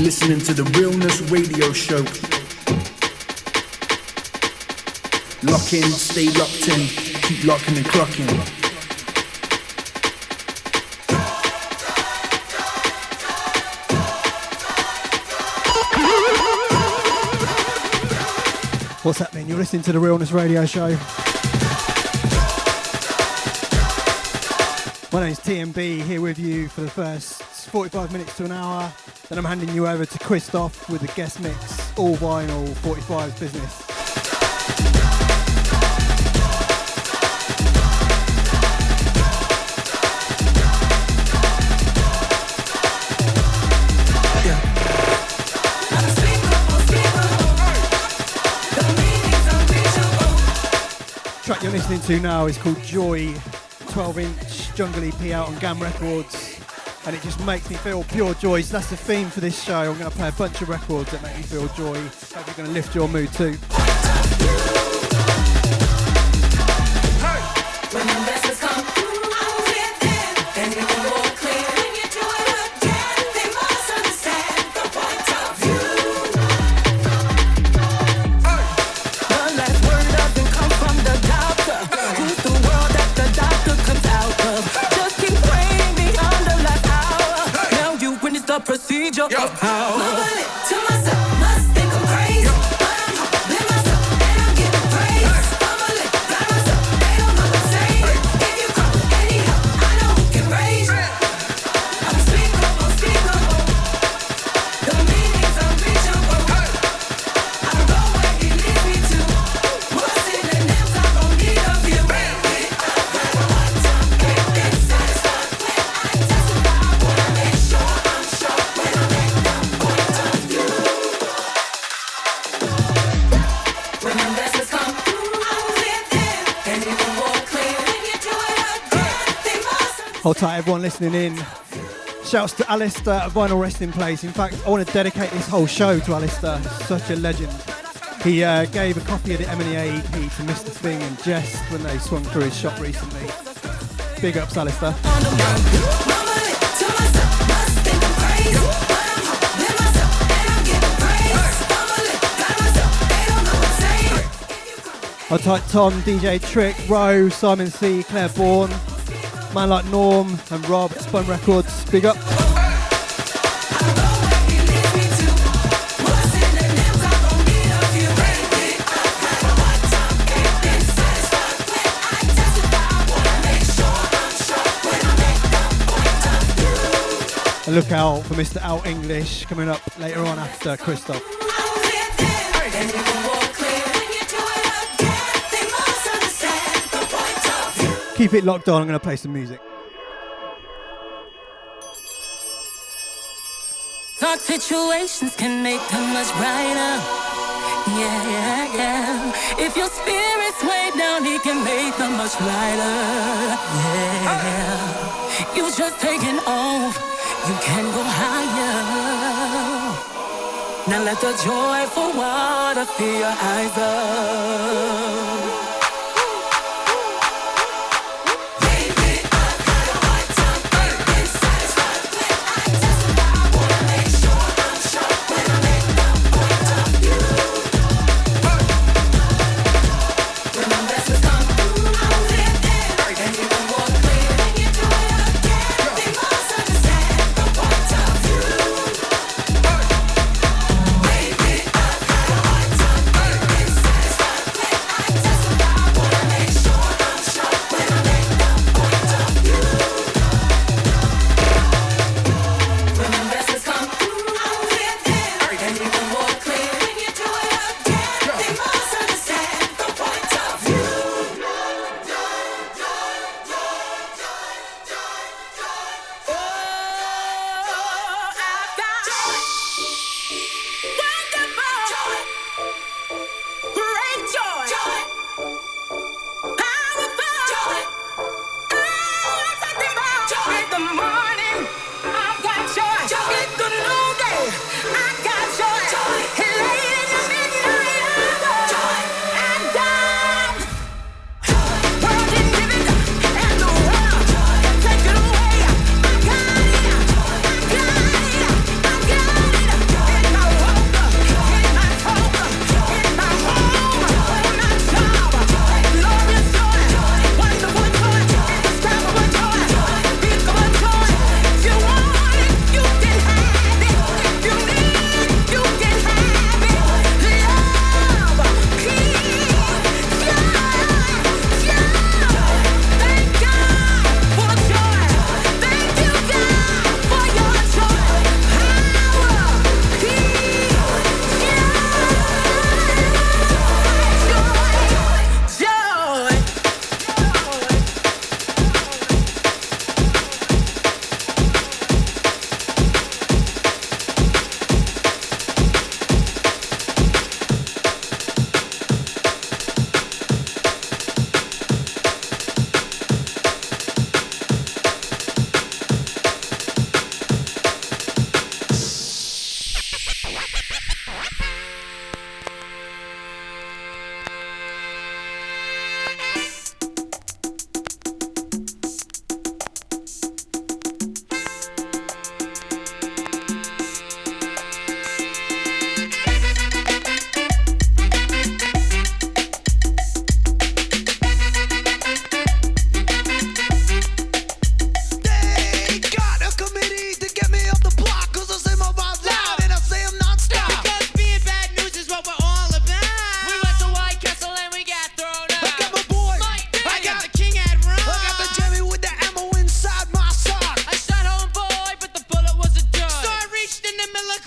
listening to the Realness Radio Show. Lock in, stay locked in, keep locking and clocking. What's happening? You're listening to the Realness Radio Show. My name's TMB, here with you for the first 45 minutes to an hour. Then I'm handing you over to Cristoz with the guest mix, all vinyl, 45's business. Track you're listening to now is called Joy, 12-inch jungle EP out on GAM Records, and it just makes me feel pure joy. So that's the theme for this show. I'm going to play a bunch of records that make me feel joy. Hope you're going to lift your mood too. Procedure of how to myself, must think I'm crazy, but I'm humbling myself and I'm getting praise. Fumbling, got myself, they don't know what's saying. If you call any help, I know who can raise you. I'm unspeakable, the meaning's unreachable. I go where he leads me to. What's in the names I don't need of you. Baby, I've got a hard time getting satisfied when I testify. I wanna make sure I'm sure. Hold tight, everyone listening in. Shouts to Alistair at Vinyl Resting Place. In fact, I want to dedicate this whole show to Alistair, such a legend. He gave a copy of the M&A EP to Mr. Thing and Jess when they swung through his shop recently. Big ups, Alistair. Hold tight, Tom, DJ Trick, Ro, Simon C, Claire Bourne, man like Norm and Rob, Spun Records, big up. And look out for Mr. Out English coming up later on after Cristoz. Keep it locked on, I'm going to play some music. Dark situations can make them much brighter. Yeah, yeah, yeah. If your spirit's way down, he can make them much lighter. Yeah. You just taking off, you can go higher. Now let the joyful water fill your eyes up. Testify.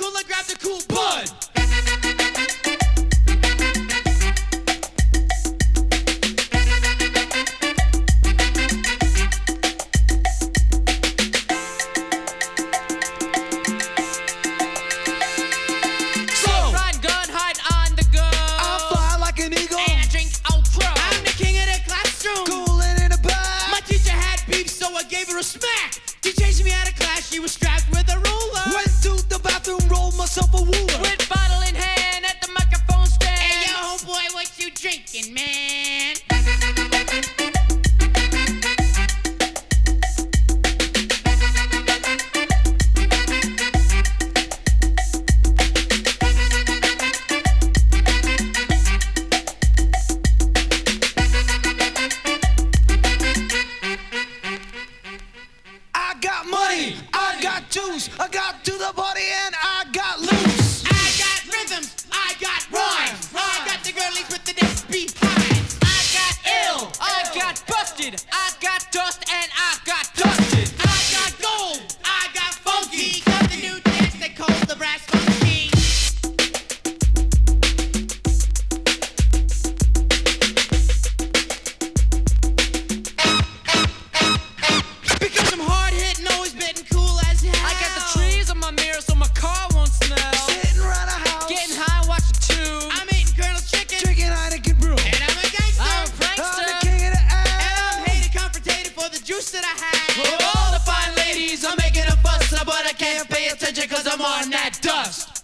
cooler, grab the cool bud. A smack! She chased me out of class, she was strapped with a ruler. Went to the bathroom, rolled myself a wooler. With bottle in hand at the microphone stand. Hey yo, homeboy, what you drinking, man? I got to the party and I got loose. I got rhythms, I got rhymes. I got the girlies with the dance behind. I got ill, I got busted. I got dust and I got dusted. I got gold, I got funky. Got the new dance they call the brass monkey. Because I'm hard hitting, always bitten cool as hell. I got the trees on my mirror so my car won't smell. Sitting around a house, Getting high, watching tube. I'm eating Colonel's chicken, Drinking Heineken brew. and I'm a gangster. I'm a prankster. I'm the king of the ass. And I'm hated, confrontated for the juice that I have. With all the fine ladies, I'm making a fuss, but I can't pay attention cause I'm on that dust.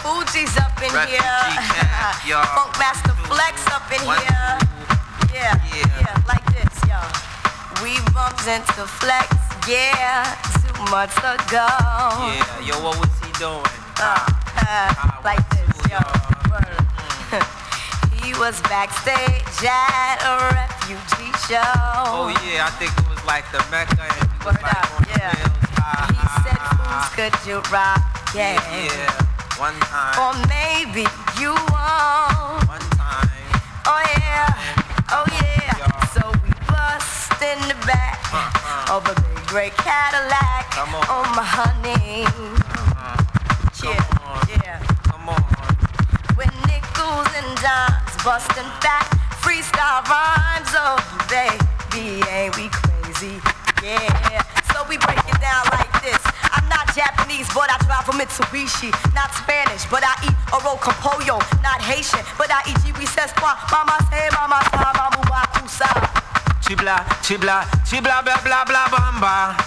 Fuji's up in here. Funk Master Flex up in here. Yeah, like this, y'all. We bumped into Flex, 2 months ago. Yeah, yo, what was he doing? Like this, yo. He was backstage at a refugee show. Oh yeah, I think it was like the Mecca and he was like on the hills. He said, "Fools, could you rock?" Yeah, one time. Or maybe you won't. One time. Oh yeah. So we bust in the back of a big gray Cadillac. Come on. Oh my honey. Come on. With nickels and dimes, busting fat, freestyle rhymes. Oh baby, ain't we crazy? Yeah. So we break it down like this. I'm not Japanese, but I drive a Mitsubishi. Not Spanish, but I eat arroz con pollo. Not Haitian, but I eat jibises kwa. Mama say, mama sa, mamu wakusa. Chibla, blah, blah, blah, bamba.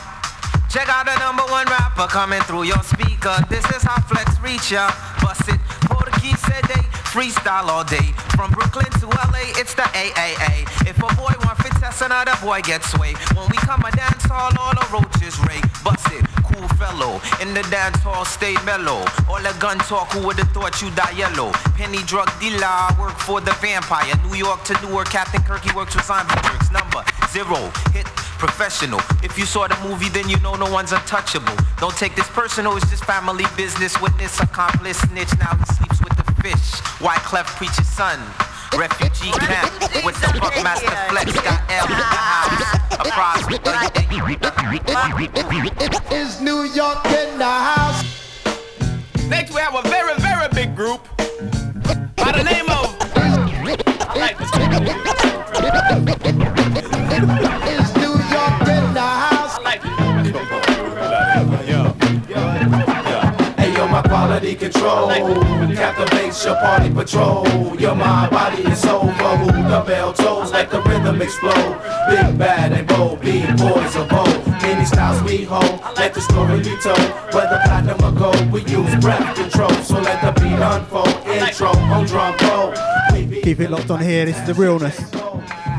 Check out the #1 rapper coming through your speaker. This is how Flex reach ya. Bust it, Portuguese said they freestyle all day. From Brooklyn to LA, it's the AAA. If a boy want fit test, another boy gets sway. When we come a dance hall, all the roaches ray. Bust it, cool fellow. In the dance hall, stay mellow. All the gun talk, who would've thought you die yellow? Penny drug dealer, I work for the vampire. New York to Newark, Captain Kirky works with Simon Briggs. #0, hit professional. If you saw the movie, then you know no one's untouchable. Don't take this personal, it's just family business. Witness, accomplice, snitch, now he sleeps with the fish. Why Clef preach his son? Refugee camp with the Funk Master Flex got L in the house. A Is New York in the house? Next we have a very, very big group by the name of I like this. Is New York in the house? I like this. Hey yo, my quality control captivates your party patrol. Your mind, body, and soul. For who the bell tolls, let the rhythm explode. Big, bad, and bold, B-boys of old. Many styles we hold, let the story be told. Whether platinum or gold, we use breath control. So let the beat unfold. Intro on drum roll. Keep it locked on here. This is the Realness.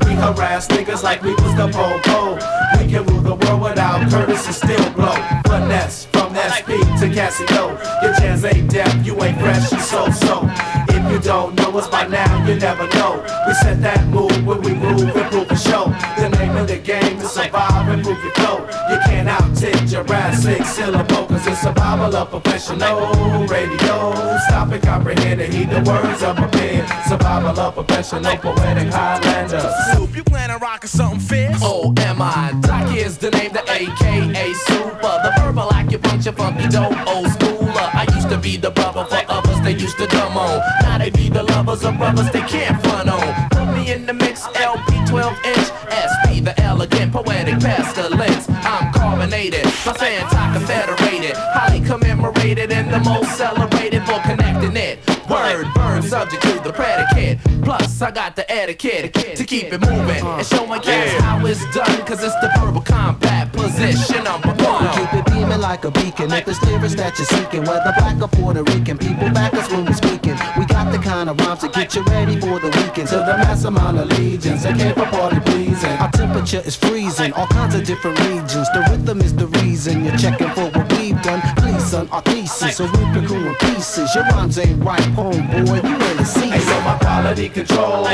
We harass niggas like we was the po-po. We can rule the world without courtesy, still blow. Finesse from SP to Casio. Your chance ain't deaf, you ain't fresh, you so-so. If you don't know us by now, you never know. We set that move when we move and prove a show. The name of the game is survive and prove your flow. You can't out-tip your ass 6 syllable, cause it's survival of professional radio. Stop and comprehend and heed the words of a pen. Survival of professional poetic Highlander. You plan on rocking something fierce? Oh, am I? Doc is the name, the AKA Super. The verbal acupuncture, funky dope, old schooler. I used to be the brother for others they used to dumb on. Now they be the lovers of brothers they can't front on. Put me in the mix, LP 12-inch, SP the elegant, poetic pestilence. I'm carbonated, my fans are confederated, highly commemorated and the most celebrated for connecting it. Word, burn, subject to the predicate. Plus, I got the etiquette to keep it moving and showing cats how it's done. Cause it's the verbal combat position #1. Keep it beaming like a beacon. If it's lyrics that you're seeking, whether black or Puerto Rican, people back us when we're speaking. We got the kind of rhymes to get you ready for the weekend. To the mass amount of legions, I came for party pleasing. Our temperature is freezing, all kinds of different regions. The rhythm is the reason you're checking for what we've done. Please, son, our thesis, so rip your crew in pieces. Your rhymes ain't right, homeboy, you really see. Hey, so my quality control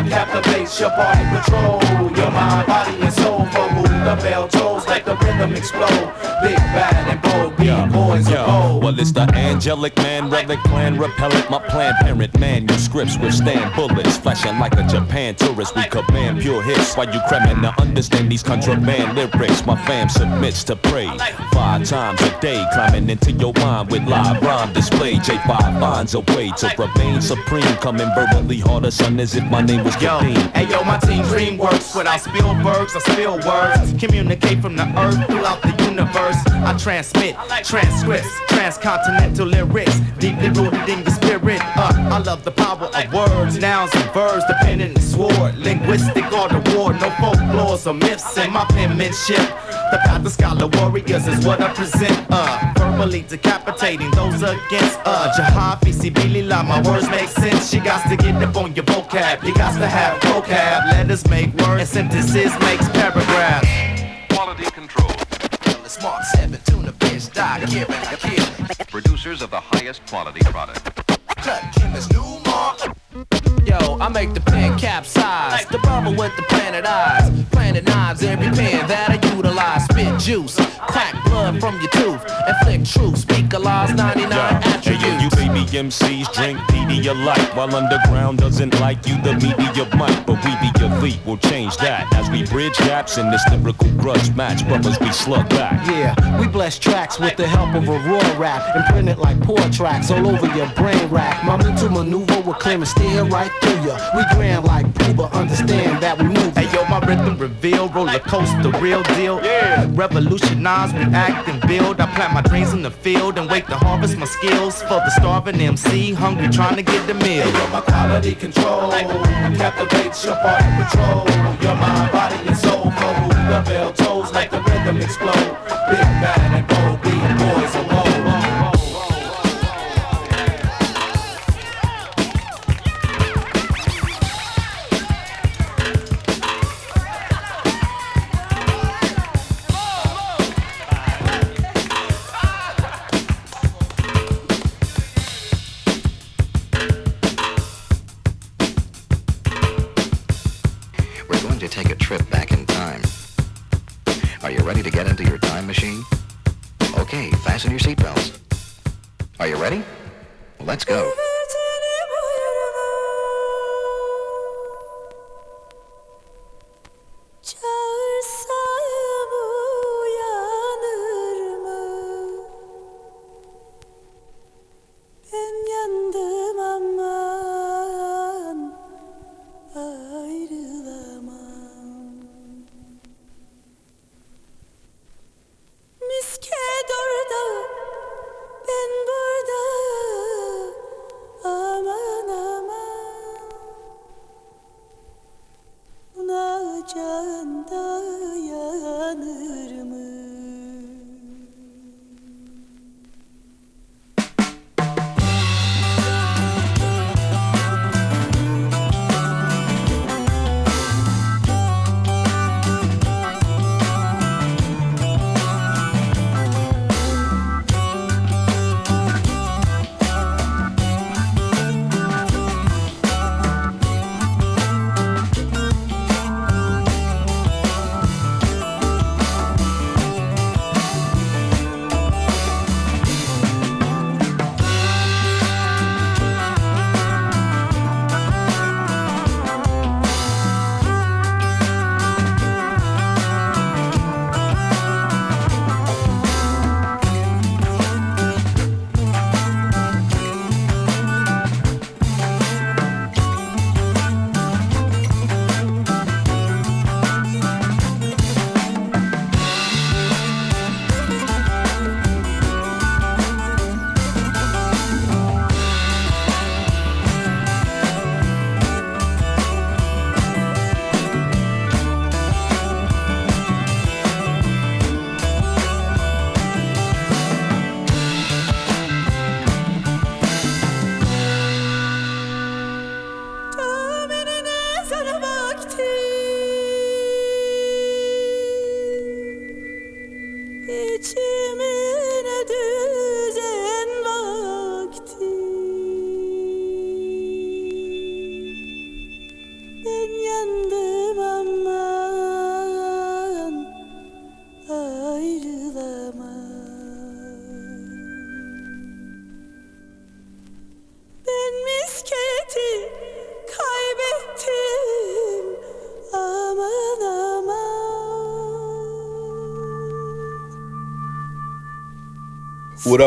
captivates your party patrol. Your mind, body, and soul. For who the bell tolls, let the rhythm explode. Big, bad, and bold, B-boys of old. Well, it's the angelic man, relic plan, repellent. My planned parent manuscripts withstand bullets. Flashing like a Japan tourist, we command pure hits. While you cramming to understand these contraband lyrics, my fam submits to pray 5 times a day, climbing into your mind with live rhyme display. J5 finds a way to remain supreme, coming verbally harder, son, as if my name was Kadeem. Hey yo, my team dream works without Spielbergs or spill words. Communicate from the earth throughout the universe. I transmit transcripts, transcontinental lyrics, deeply rooted in your spirit. I love the power of words, nouns and verbs, the pen and the sword, linguistic art of war, no folklores or myths in my penmanship. The path of scholar warriors is what I present. Verbally decapitating those against Jahafi Sibilila. My words make sense. You got to get up on your vocab. You got to have vocab. Letters make words and sentences makes paragraphs. Quality control. The smart 7 tuna fish die giving a kill. Producers of the highest quality product. Cut Kim's new mark. Yo, I make the pen capsize. The bubble with the planet eyes. Planet knives every pen that I utilize. Spit juice, crack blood from your tooth. Inflict truth, speak a law's 99 attributes. Hey, you baby MCs drink Pedialyte. While underground doesn't like you, the media might. But we be elite, we'll change that. As we bridge gaps in this lyrical grudge match. Brothers, we slug back. Yeah, we bless tracks with the help of a raw rap. And print it like poor tracks all over your brain rack. My mental maneuver will clear and steer right through ya. We grand like Pooba, understand that we move. Hey yo, my rhythm reveal, roller coaster, real deal. Yeah, revolutionize, react and build. I plant my dreams in the field and wait to harvest my skills for the starving MC, hungry trying to get the meal. Hey yo, my quality control captivates your party patrol. Your mind, body and soul cold. The bell tolls like the rhythm explode. Big bad and bold, beat boys alone. Take a trip back in time. Are you ready to get into your time machine? Okay, fasten your seatbelts. Are you ready? Well, let's go.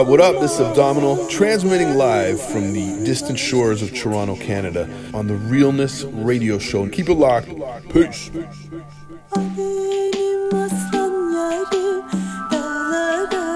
What up, this is Abdominal, transmitting live from the distant shores of Toronto, Canada, on the Realness Radio Show. And keep it locked. Peace. Benim aslan yarim dağlara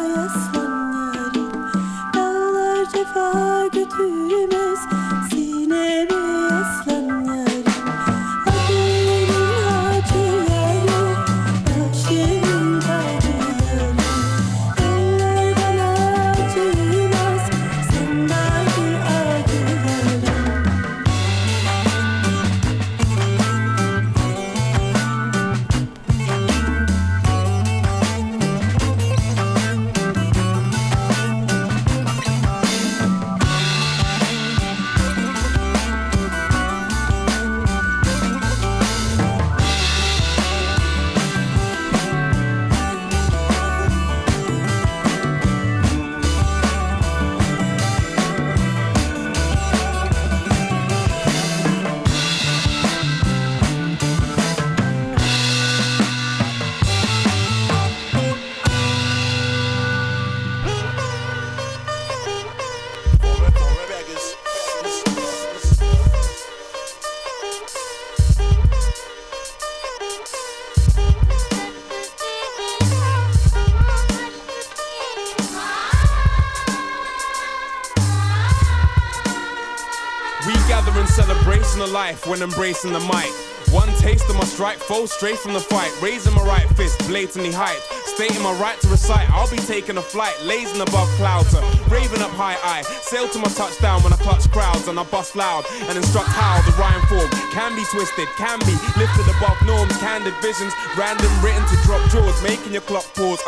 We're in celebration of life when embracing the mic. One taste of my strike, foe straight from the fight. Raising my right fist, blatantly hyped. Stating my right to recite, I'll be taking a flight. Lazing above clouds, raving up high eye. Sail to my touchdown when I clutch crowds and I bust loud and instruct how the rhyme form can be twisted, can be lifted above norms. Candid visions, random written to drop jaws. Making your clock pause,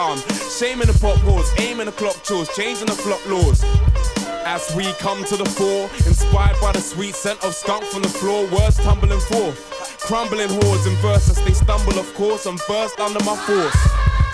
shaming the pop pause. Aiming the clock chores, changing the flock laws. As we come to the fore, inspired by the sweet scent of skunk from the floor, words tumbling forth, crumbling hordes in verses, they stumble of course and burst under my force.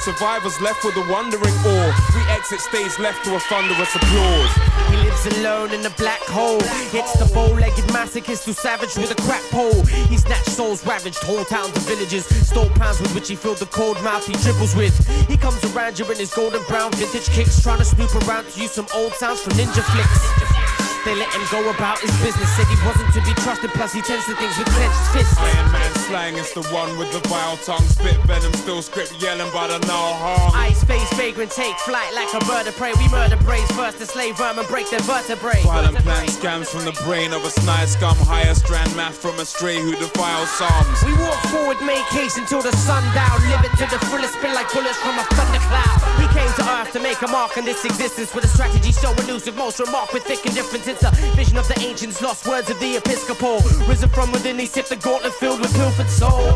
Survivors left with a wondering awe, we exit stage left to a thunderous applause. He lives alone in a black hole. It's the bow-legged masochist who's savage with a crack pole. He snatched souls, ravaged whole towns and villages, stole pounds with which he filled the cold mouth he dribbles with. He comes around you in his golden brown vintage kicks, trying to snoop around to use some old sounds from ninja flicks. They let him go about his business, said he wasn't to be trusted, plus he tends to things with clenched fists. Iron Man slang is the one with the vile tongue, spit venom, still script yelling by the no harm. Ice face, vagrant, take flight like a bird of prey. We murder braves first to slave vermin, break their vertebrae. Violent plan scams from the brain of a snide scum, higher strand math from a stray who defiles psalms. We walk forward, make haste until the sundown, live it to the fullest, spin like bullets from a thundercloud. He came to earth to make a mark in this existence with a strategy so elusive, most remark with thick indifference. It's a vision of the ancients, lost words of the episcopal. Risen from within, he sipped the gauntlet filled with pilfered soul.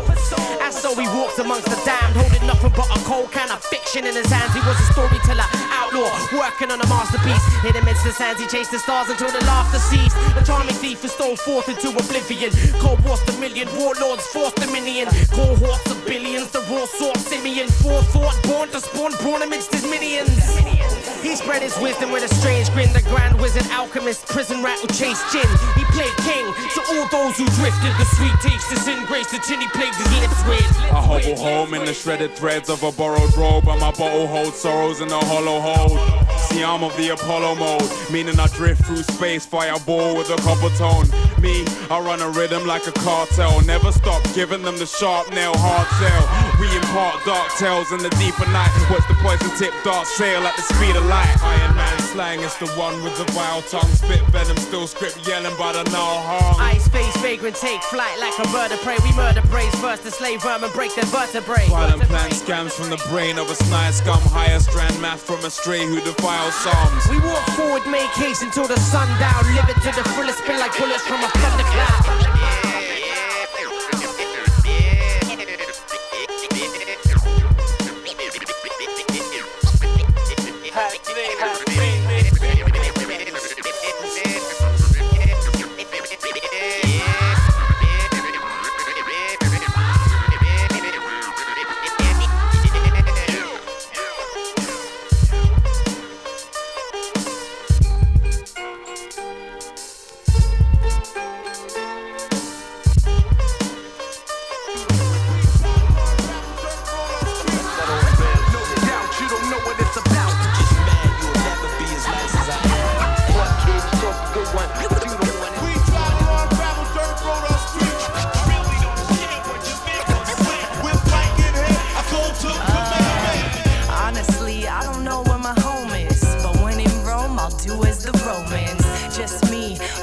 And so he walks amongst the damned, holding nothing but a cold can of fiction in his hands. He was a storyteller, outlaw, working on a masterpiece. In amidst the sands, he chased the stars until the laughter ceased. A charming thief who stole forth into oblivion. Cold War's the million, warlords forced dominion. Cohorts of billions, the raw sort simian. Forethought, born to spawn, born amidst his minions. He spread his wisdom with a strange grin. The grand wizard, alchemist, prison rat who chased gin. He played king to all those who drifted. The sweet taste, the sin grace, the tin he plagued his lips with. I hobble home in the shredded threads of a borrowed robe, and my bottle holds sorrows in a hollow hold. See, I'm of the Apollo mode, meaning I drift through space, fireball with a copper tone. Me, I run a rhythm like a cartel, never stop giving them the sharp nail, hard sell. We impart dark tales in the deeper night. What's the poison tip, dark sail at the speed of light. Iron Man slang is the one with the vile tongue, spit venom, still script yelling by the no harm. Ice face, vagrant, take flight like a bird of prey. We murder braves first to slave vermin, break their vertebrae. Violent plan scams from the brain of a snide scum, higher strand math from a stray who defiles psalms. We walk forward, make haste until the sundown, live it to the fullest, spin like bullets from a thundercloud.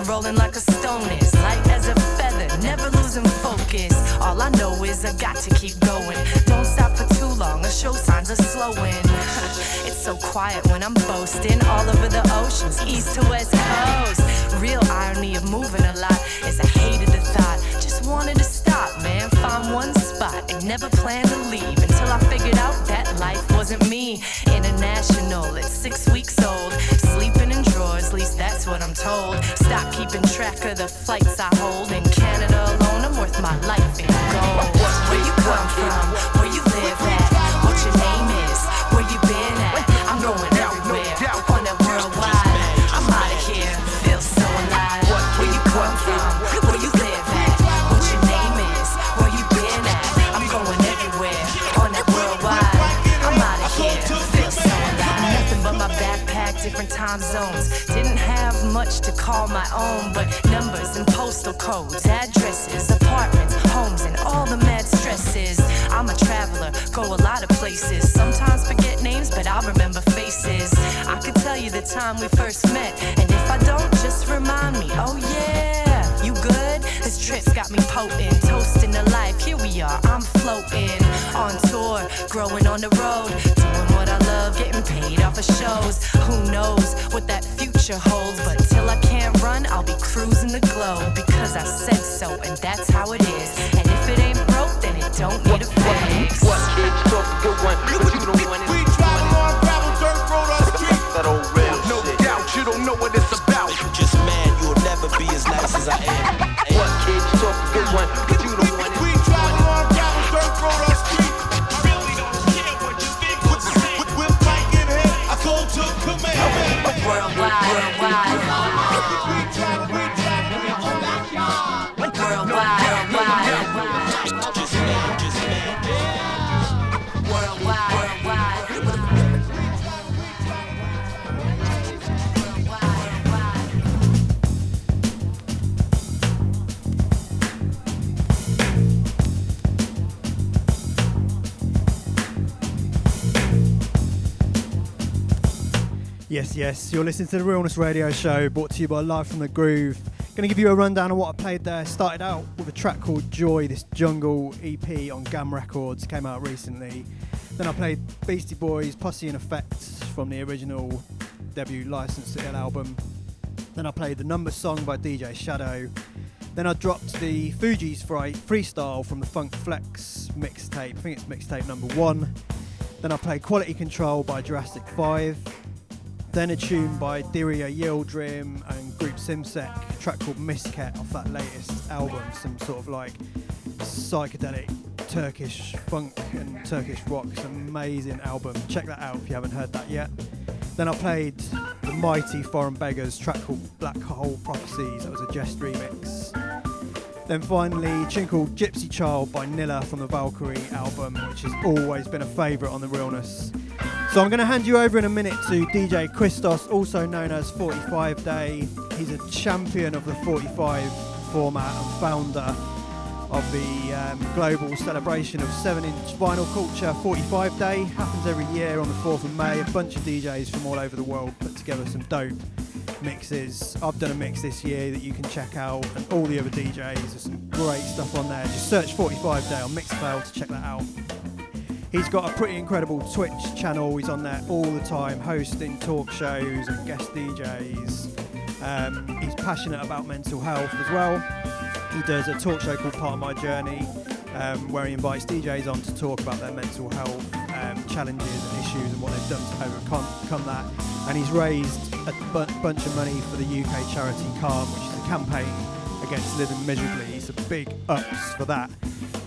Rolling like a stone is, light as a feather, never losing focus. All I know is I got to keep going. Don't stop for too long, the show signs are slowing. It's so quiet when I'm boasting, all over the oceans, east to west coast. Real irony of moving a lot is I hated the thought, just wanted to stop, man, find one spot and never plan to leave until I figured out that life wasn't me. International, it's 6 weeks old, sleeping in drawers, at least that's what I'm told. Stop keeping track of the flights I hold. In Canada alone, I'm worth my life in gold. Where you come from, where you live at, what your name is, where you been at. I'm going everywhere, on that worldwide. I'm out of here, feel so alive. Where you come from, where you live at, what your name is, where you been at. I'm going everywhere, on that worldwide. I'm out of here, feel so alive. Nothing but my backpack, different time zones. Didn't have much to call my own, but numbers and postal codes, addresses, apartments, homes, and all the mad stresses. I'm a traveler, go a lot of places. Sometimes forget names, but I'll remember faces. I could tell you the time we first met, and if I don't, just remind me. Oh yeah, you good? This trip's got me potent, toasting the life. Here we are, I'm floating on tour, growing on the road, doing what I love, getting paid off of shows. Who knows what that future holds? But till I can't run, I'll be cruising the globe because I said so, and that's how it is. And if it ain't broke, then it don't need a fix. What kids talk a good one, but you don't want it. We driving on gravel, dirt road, or street. That old real No shit. doubt, you don't know what it's about. Just man, you'll never be as nice as I am. What kids talk a good one, but you don't want it. We driving on gravel, dirt road, or street. I really don't care what you think or say. With Mike in here, I call to command. Worldwide, worldwide. We driving, Worldwide, worldwide. Just man. Worldwide, worldwide. Yes, you're listening to the Realness Radio Show, brought to you by Live from the Groove. Going to give you a rundown of what I played there. Started out with a track called Joy, this jungle EP on GAM Records, came out recently. Then I played Beastie Boys, Posse in Effects from the original debut License to Ill album. Then I played the Number Song by DJ Shadow. Then I dropped the Fugees Freestyle from the Funk Flex mixtape, I think it's mixtape number 1. Then I played Quality Control by Jurassic 5. Then a tune by Diria Yildirim and Group Simsek, a track called Misket off that latest album, some sort of like psychedelic Turkish funk and Turkish rock. It's an amazing album. Check that out if you haven't heard that yet. Then I played the mighty Foreign Beggars, track called Black Hole Prophecies. That was a Jest remix. Then finally, a tune called Gypsy Child by Nilla from the Valkyrie album, which has always been a favourite on the Realness. So I'm going to hand you over in a minute to DJ Cristoz, also known as 45 Day. He's a champion of the 45 format and founder of the global celebration of 7-inch vinyl culture. 45 Day happens every year on the 4th of May. A bunch of DJs from all over the world put together some dope mixes. I've done a mix this year that you can check out, and all the other DJs. There's some great stuff on there. Just search 45 Day on Mixcloud to check that out. He's got a pretty incredible Twitch channel. He's on there all the time, hosting talk shows and guest DJs. He's passionate about mental health as well. He does a talk show called Part of My Journey, where he invites DJs on to talk about their mental health challenges and issues and what they've done to overcome that. And he's raised a bunch of money for the UK charity Calm, which is a campaign against living miserably. So big ups for that.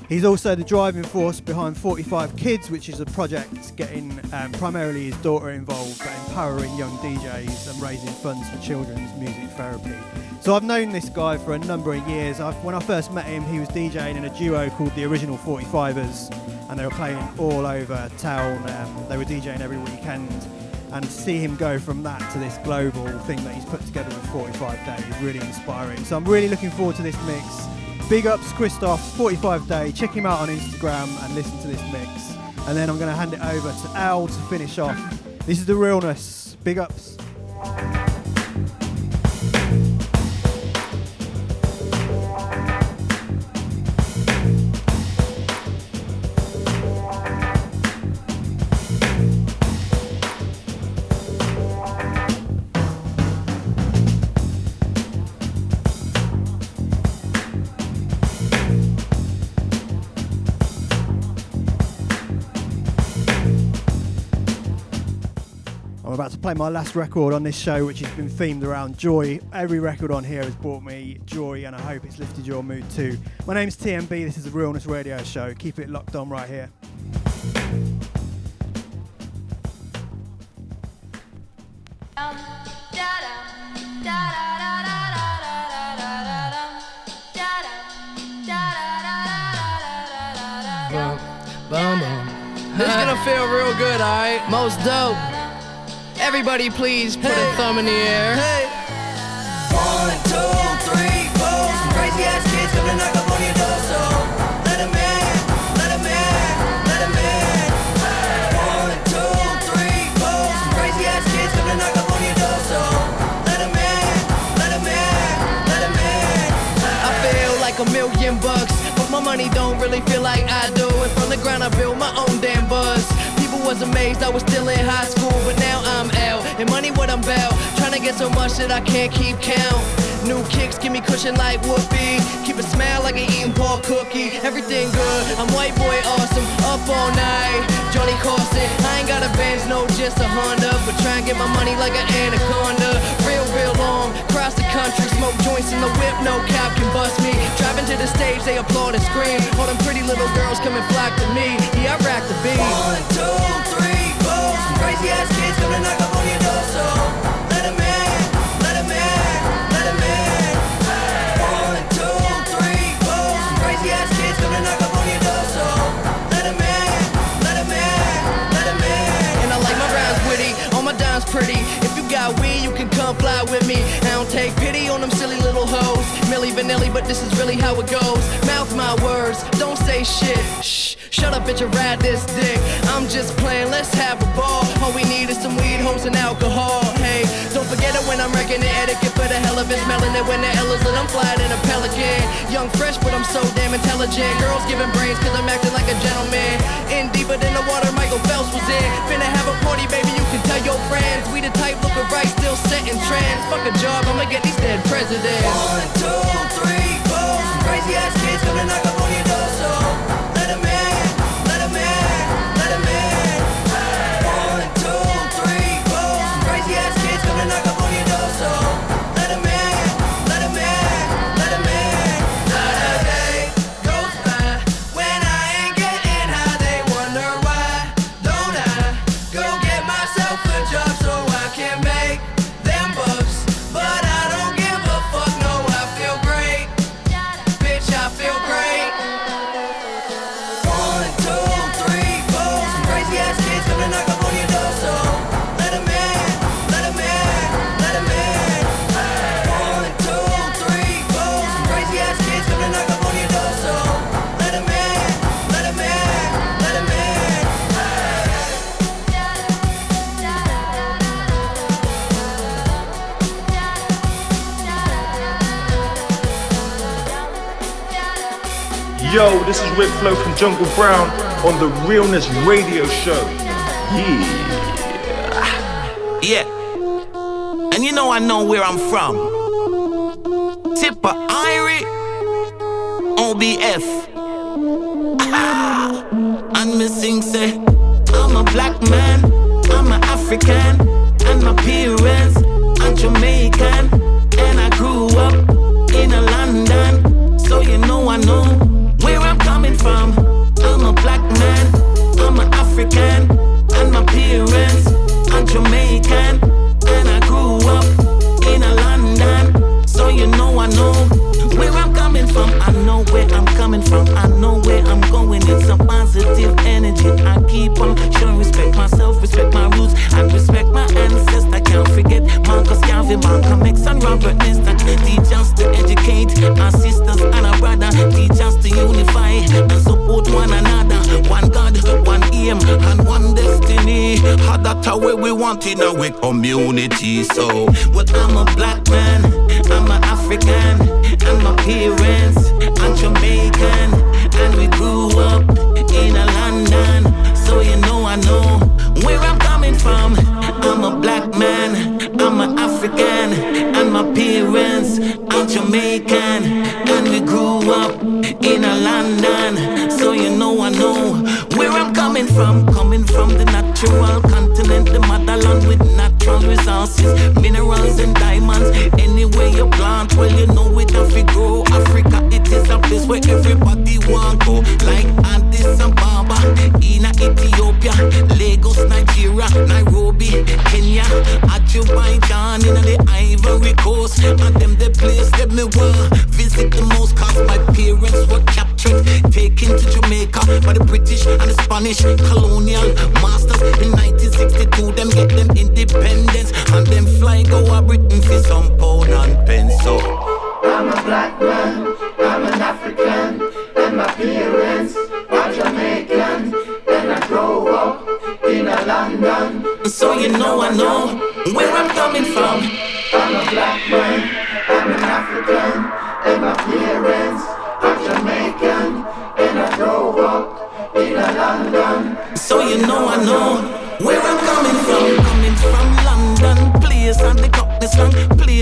He's also the driving force behind 45 Kids, which is a project getting primarily his daughter involved, but empowering young DJs and raising funds for children's music therapy. So I've known this guy for a number of years. When I first met him, he was DJing in a duo called the Original 45ers, and they were playing all over town. They were DJing every weekend. And to see him go from that to this global thing that he's put together with 45 Day is really inspiring. So I'm really looking forward to this mix. Big ups Cristoz, 45 Day. Check him out on Instagram and listen to this mix. And then I'm going to hand it over to Al to finish off. This is the Realness. Big ups. About to play my last record on this show, which has been themed around joy. Every record on here has brought me joy, and I hope it's lifted your mood too. My name's TMB, this is the Realness Radio Show. Keep it locked on right here. This is gonna feel real good, alright? Most dope. Everybody please put a thumb in the air. 1, 2, 3, 4. Some crazy ass kids come to knock up on your door, so let 'em in, let 'em in, let 'em in. 1, 2, 3, 4. Some crazy ass kids come to knock up on your door, so let 'em in, let 'em in, let 'em in. I feel like like $1,000,000, but my money don't really feel like I do. And from the ground I built my own damn buzz. People was amazed I was still in high school, but now I'm out. And money what I'm about, trying to get so much that I can't keep count. New kicks give me cushion like whoopee. Keep a smile like an eating pork cookie. Everything good, I'm white boy awesome. Up all night, Johnny Carson. I ain't got a Benz, no, just a Honda. But try and get my money like an anaconda. Real long, cross the country. Smoke joints in the whip, no cop can bust me. Driving to the stage, they applaud and scream. All them pretty little girls come and flock to me. Yeah, I rack the beat. 1, 2, 3, 4. Some crazy ass kids come to knock up on your door, so let 'em in, let 'em in, let 'em in. 1, 2, 3, 4. Some crazy ass kids come to knock up on your door, so let 'em in, let 'em in, let 'em in. And I like my rhymes witty, all my dimes pretty. If you got weed, you can come fly with me. I don't take pity on them silly little hoes. Milli Vanilli, but this is really how it goes. Mouth my words, don't say shit. Shh, shut up, bitch, and ride this dick. I'm just playing, let's have a ball. All we need is some weed, hoes, and alcohol. Hey, don't forget it when I'm wrecking the etiquette for the hell of it. Smelling it when the L is lit, I'm flying in a pelican. Young, fresh, but I'm so damn intelligent. Girls giving brains, cause I'm acting like a gentleman. In deeper than the water, Michael Phelps was in. Finna have a party, baby, you can tell your friends. We the type looking right, still setting trends. Fuck a job, I'ma get these dead presidents. 1, 2, 3, 4. Some crazy ass kids come to knock up on your door, so let 'em in, let 'em in, let 'em in. 1, 2, 3, 4. Some crazy ass kids come to knock up on your door, so let 'em in, let 'em in, let 'em in. Not a day goes by when I ain't getting high. They wonder why don't I go get myself a job so I can make them bucks. But I don't give a fuck, no, I feel great. Bitch, I feel great. 1, 2, 3, 4. Some crazy ass kids come to knock up on your door, so let 'em in, let 'em in, let 'em in. 1, 2, 3, 4. Some crazy ass kids come to knock up on your door, so let 'em in, let 'em in, let 'em in. Yo, this is Rick Flo from Jungle Brown on the Realness Radio Show. Yeah. And you know I know where I'm from. Tipper Irie, OBF. And me sing say, I'm a black man, I'm an African, and my parents are Jamaican, and I grew up in a London, so you know I know where I'm coming from. I'm a black man, I'm an African, and my parents are Jamaican, and I grew up in a London, so you know I know where I'm coming from. I know where I'm coming from, I know where I'm going. It's a positive energy. I keep on showing respect myself, respect my roots, and respect my ancestors. Can't forget Marcus Garvey, Malcolm X, and Robert Nesta. Teach us to educate our sisters and our brother. Teach us to unify and support one another. One God, one aim, and one destiny. How that's how we want in our community. So, well, I'm a black man, I'm an African, and my parents are Jamaican, and we grew up in a London, so you know I know where I'm coming from. I'm a black man, I'm an African, and my parents are Jamaican, and we grew up in a London, so you know I know where I'm coming from. Coming from the natural continent, the motherland with natural resources, minerals and diamonds. Anywhere you plant, well you know it have to grow. Africa, it is a place where everybody want go. Like Addis Ababa, in Ethiopia, Lagos, Nigeria, Nairobi, Kenya, Azerbaijan, in the Ivory Coast. And them the place that me want visit the most, cause my parents were captured, taken to Jamaica by the British and the Spanish colonial masters. In 1962, them get them independence, and them fly go a Britain for some pound and pence. So I'm a black man, I'm an African, and my parents are Jamaican, and I grow up in a London, so you know I know where I'm coming from. I'm a black man, I'm an African, and my parents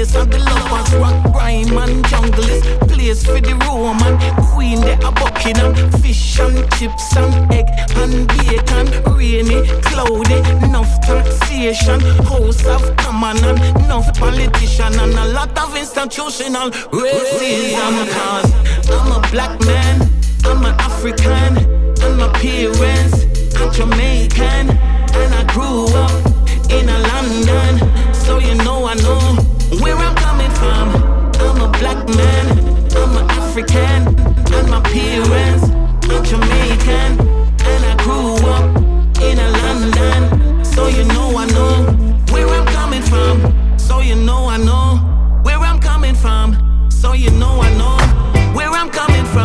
place of the lovers, rock, grime and jungle is place for the Roman queen, they are Buckingham. Fish and chips and egg and bacon, rainy, cloudy, enough taxation, house of common and enough politician and a lot of institutional racism. Cause I'm a black man, I'm an African, and my parents are Jamaican, and I grew up in a London, so you know I know where I'm coming from. I'm a black man, I'm an African, and my parents are Jamaican, and I grew up in a London, so you know I know where I'm coming from. So you know I know where I'm coming from. So you know I know where I'm coming from.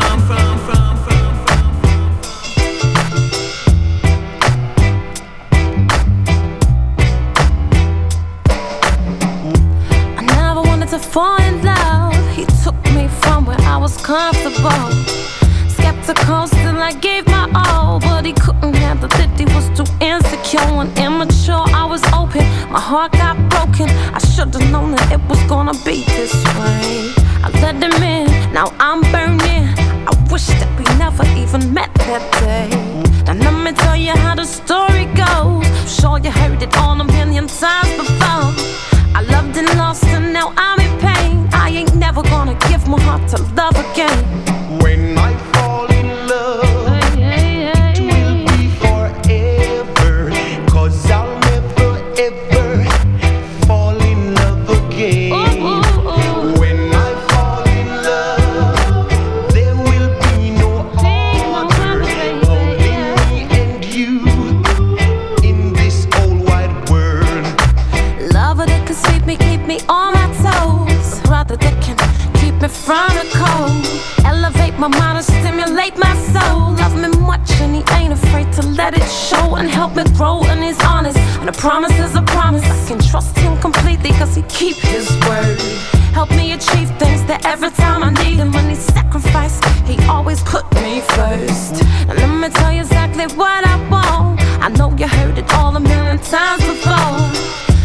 I never wanted to fall in love. He took me from where I was comfortable. Skeptical, still I gave my all, but he couldn't handle it. He was too insecure and immature. I was open, my heart got broken. I should've known that it was gonna be this way. I let him in, now I'm burning. I wish that we never even met that day. Now let me tell you how the story goes. I'm sure you heard it all a million times before. I loved and lost and now I'm in pain. I ain't never gonna give my heart to love again. When I fall in love, it will be forever. 'Cause I'll never ever fall in love again. When I fall in love, there will be no other. Only me and you in this old wide world. Lover that can sweep me, keep me on my toes. Brother that can keep me from the cold. Elevate my mind and stimulate my soul. Love me much and he ain't afraid to let it show. And help me grow and he's honest. And a promise is a promise. I can trust him completely 'cause he keep his word. Help me achieve things that every time I need him. When he sacrificed, he always put me first. And let me tell you exactly what I want. I know you heard it all a million times before.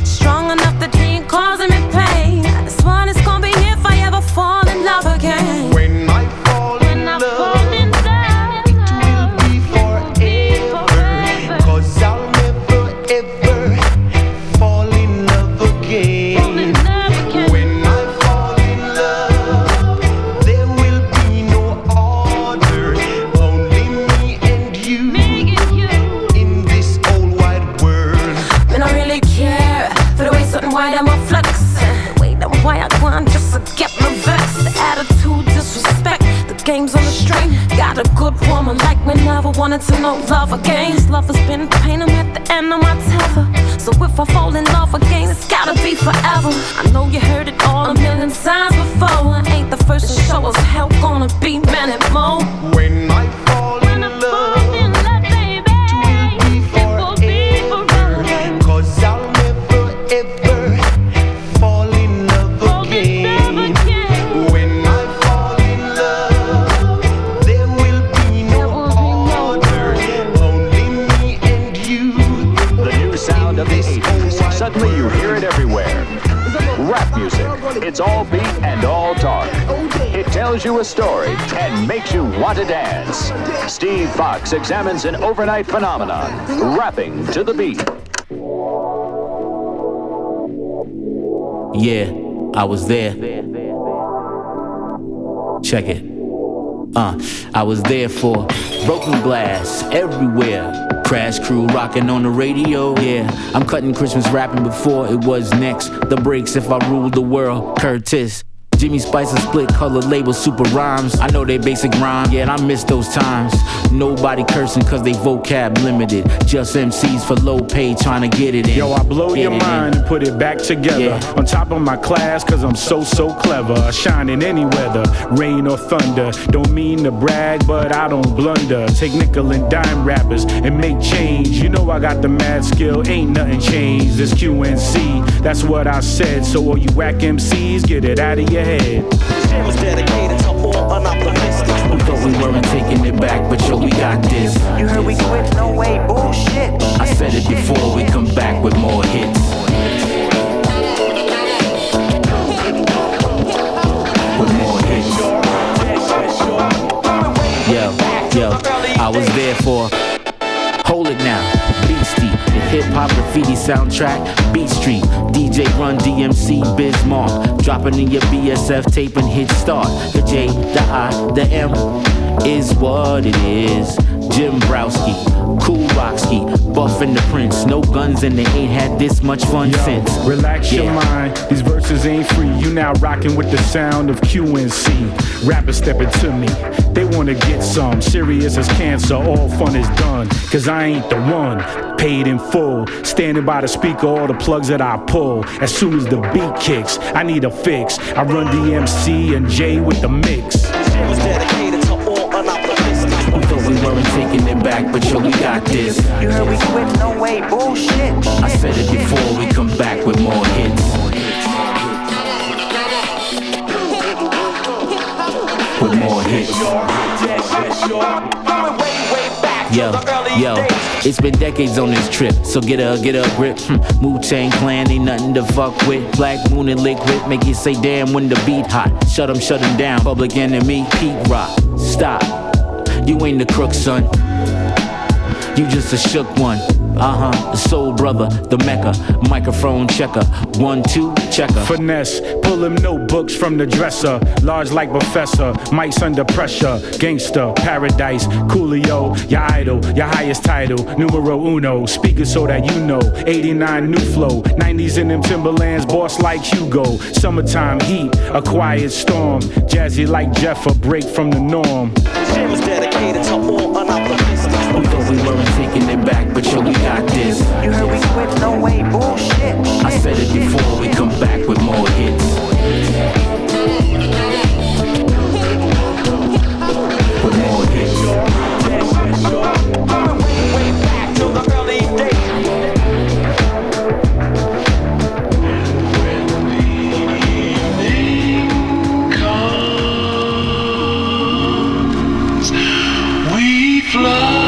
Strong enough that he ain't causing me pain. This one is gonna be if I ever fall in love again. When I fall in love, it will be forever. 'Cause I'll never ever fall in love again. When I fall in love, there will be no other. Only me and you in this old wide world. Man, I really care for the way something white I'm a flux. The way that why I go on just to get my vex. The attitude, disrespect, the game's on the string. Got a good woman like me, never wanted to know love again. This love has been pain, I'm at the end of my tether. So if I fall in love again, it's gotta be forever. I know you heard it all a million times before. I ain't the first to show us how gonna be many more. When I fall in love, it will be forever. 'Cause I'll never ever fall in love again. When I fall in love, there will be no other. Only me and you. The new sound of the 80s. Suddenly you hear it everywhere. Rap music. It's all beat and all talk. It tells you a story and makes you want to dance. Steve Fox examines an overnight phenomenon, rapping to the beat. Yeah, I was there. Check it. I was there for broken glass everywhere. Crash crew rocking on the radio. Yeah, I'm cutting Christmas rapping before it was next. The breaks if I ruled the world. Criztoz. Jimmy Spice's split color label super rhymes. I know they basic rhyme, yeah, and I miss those times. Nobody cursing cause they vocab limited. Just MCs for low pay trying to get it in. Yo, I blow your mind and put it back together. On top of my class cause I'm so clever. I shine in any weather, rain or thunder. Don't mean to brag, but I don't blunder. Take nickel and dime rappers and make change. You know I got the mad skill, ain't nothing changed. It's QNC, that's what I said. So all you whack MCs, get it out of your head. It was dedicated to all unoptimistic. We thought we weren't taking it back, but yo, we got this. You heard we quit, no way, bullshit. I said it before, we come back with more hits. Yo, I was there for Hold It Now, Beastie, the hip-hop graffiti soundtrack, Beat Street, DJ Run DMC, Bismarck, dropping in your BSF tape and hit start. The J, the I, the M is what it is. Jim Browski, Cool Rockski, Buff and the Prince, no guns and they ain't had this much fun since. Relax your mind, these verses ain't free. You now rocking with the sound of QNC. Rappers stepping to me, they wanna get some. Serious as cancer, all fun is done. Cause I ain't the one, paid in full. Standing by the speaker, all the plugs that I pull. As soon as the beat kicks, I need a fix. I run DMC and J with the mix. It was dedicated to all unoptimistic. We thought we weren't taking it back, but yo, we got this. You heard we quit, no way, bullshit. I said it before, we come back with more hits. With more hits. Yo, it's been decades on this trip, so get a grip. Wu-Tang Clan ain't nothing to fuck with. Black Moon and Liquid make you say damn when the beat hot. Shut 'em down, Public Enemy, Pete Rock. Stop, you ain't the crook, son. You just a shook one. The soul brother, the Mecca, microphone checker, 1, 2, checker. Finesse, pull them notebooks from the dresser. Large like professor, mics under pressure. Gangster, paradise, Coolio, your idol, your highest title. Numero uno, speakers so that you know. 89 new flow, 90s in them Timberlands, boss like Hugo. Summertime heat, a quiet storm. Jazzy like Jeff, a break from the norm. It was dedicated to all unoptimistic. We thought we weren't taking it back, but yo, we got this. You heard we quit, no way, bullshit. I said it before, we come back with more hits. With more hits. Way back to the early days. We fly.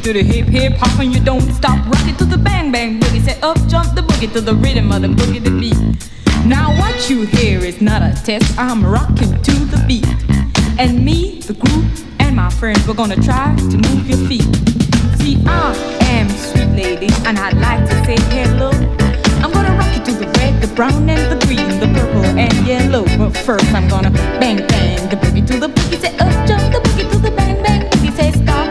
to the hip hip hop and you don't stop. Rock it to the bang bang boogie. Say up jump the boogie to the rhythm of the boogie the beat. Now what you hear is not a test. I'm rocking to the beat. And me, the group, and my friends, we're gonna try to move your feet. See, I am sweet lady, and I'd like to say hello. I'm gonna rock you to the red, the brown, and the green, the purple, and yellow. But first I'm gonna bang bang the boogie to the boogie. Say up jump the boogie to the bang bang boogie. Say stop,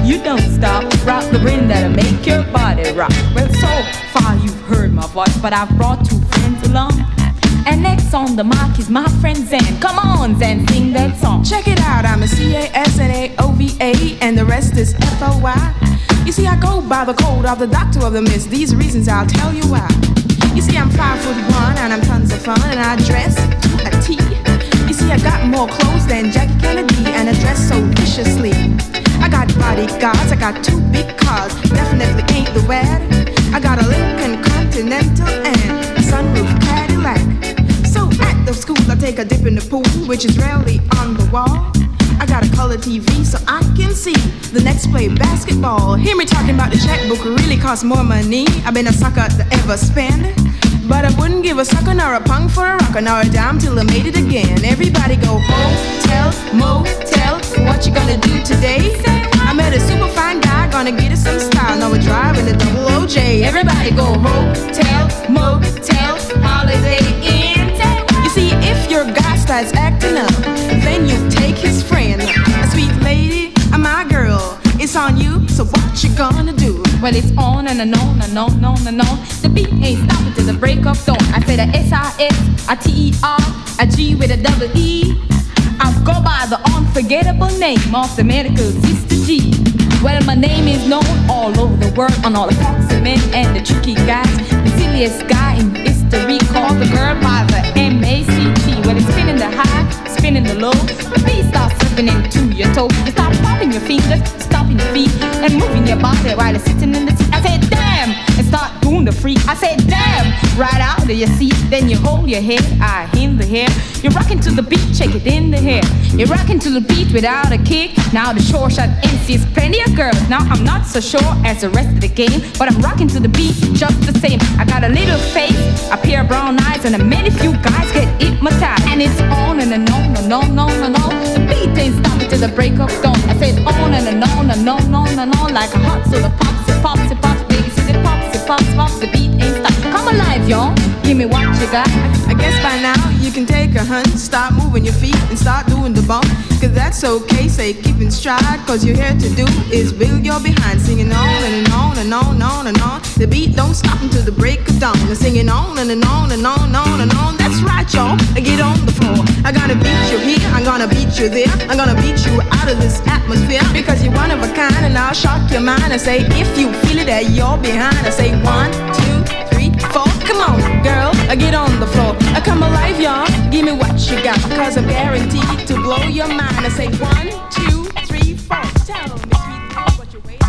you don't stop. Rock the rhythm that'll make your body rock. Well, so far you've heard my voice, but I've brought two friends along. And next on the mic is my friend Zan. Come on, Zan, sing that song. Check it out, I'm a CASNAOVA, and the rest is FOY. You see, I go by the code of the doctor of the mist. These reasons I'll tell you why. You see, I'm 5'1" and I'm tons of fun, and I dress to a T. You see, I got more clothes than Jackie Kennedy, and I dress so viciously. I got bodyguards, I got two big cars, definitely ain't the wad. I got a Lincoln Continental and a sunroof Cadillac. So at the school I take a dip in the pool, which is rarely on the wall. I got a color TV so I can see the next play basketball. Hear me talking about the checkbook really costs more money. I've been a sucker to ever spend, but I wouldn't give a sucker nor a punk for a rocker nor a dime till I made it again. Everybody go hotel, motel, what you gonna do today? I met a super fine guy, gonna get us some style. Now we're driving the double OJ. Everybody go hotel, motel, holiday inn. You see, if your guy starts acting up, then you take his friend. A sweet lady, my girl, it's on you, so what you gonna do? Well, it's on and on and on and on and on. The beat ain't stopping till the break of dawn. I said a S-I-S, a T-E-R, a G with a double E. I go by the unforgettable name of the medical Sister G. Well, my name is known all over the world on all the foxy men and the tricky guys. The silliest guy in history called the girl by the M-A-C-T. Well, it's spinning the high, spinning the low. The beat starts slipping into your toe. You start popping your fingers, stomping your feet, and moving your body while you're sitting in the seat. I said, damn, and start doing the freak. I said, damn, right out of your seat. Then you hold your head, in the hair. You're rocking to the beat, shake it in the hair. You're rocking to the beat without a kick. Now the short shot MC's plenty of girls. Now I'm not so sure as the rest of the game, but I'm rocking to the beat just the same. I got a little face, a pair of brown eyes, and a many few guys get hypnotized. And it's on and on and on and on. The beat ain't stopping till the break of dawn. I said on and on and on and on, like a hot soda pops, it pops, it pops, baby, see it pops, it pops, pops. The beat ain't stop. Come alive, y'all. Give me what you got. I guess by now you can take a hunt, start moving your feet and start doing the bump. Cause that's okay, say keep in stride. Cause you're here to do is build your behind. Singing on and on and on and on and on. The beat don't stop until the break of dawn. We're singing on and on and on and on and on. That's right, y'all. Get on the floor. I'm gonna beat you here, I'm gonna beat you there. I'm gonna beat you out of this atmosphere. Because you're one of a kind and I'll shock your mind. I say if you feel it that you're behind. I say 1, 2, 3, 4. Come on, girl, get on the floor. Come alive, y'all. Give me what you got. Cause I'm guaranteed to blow your mind. I say 1, 2, 3, 4. Tell me, sweet, what you're waiting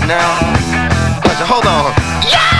now. Hold on. Yeah!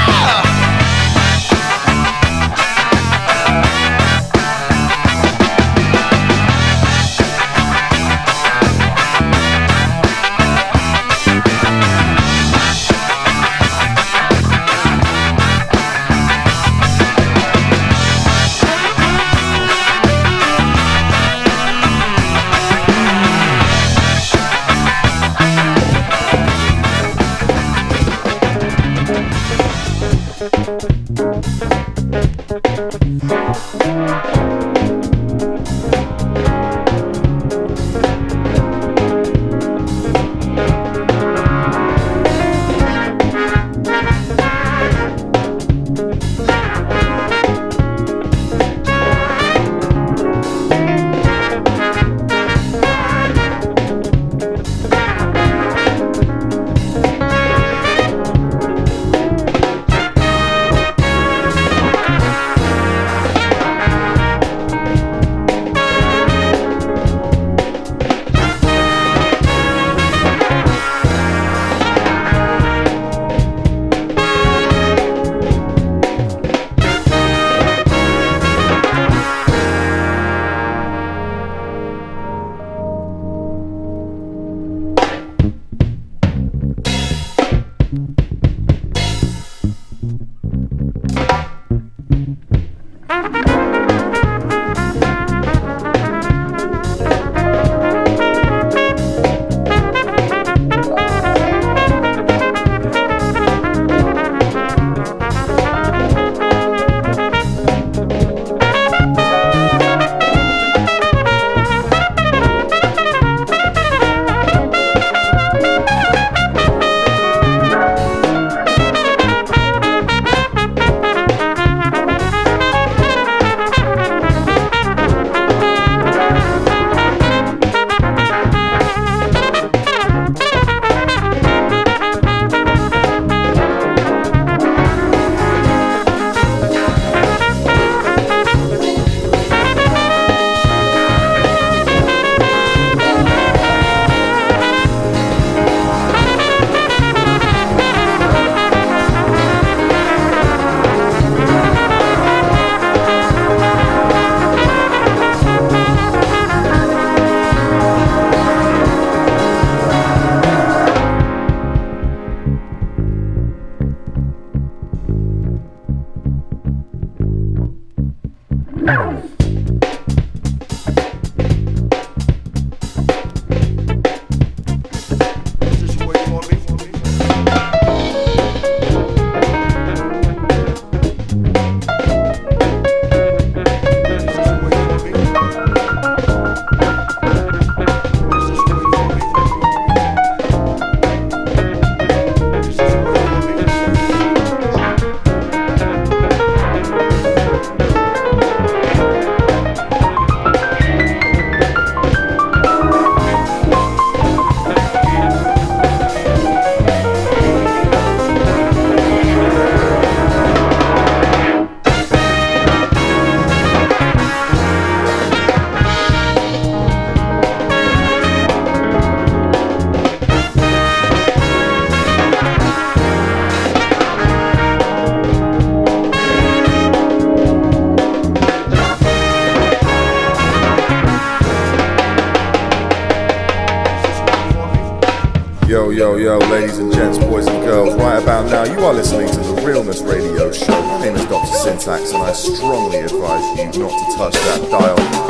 Yo, ladies and gents, boys and girls, right about now you are listening to the Realness Radio Show. My name is Dr. Syntax and I strongly advise you not to touch that dial.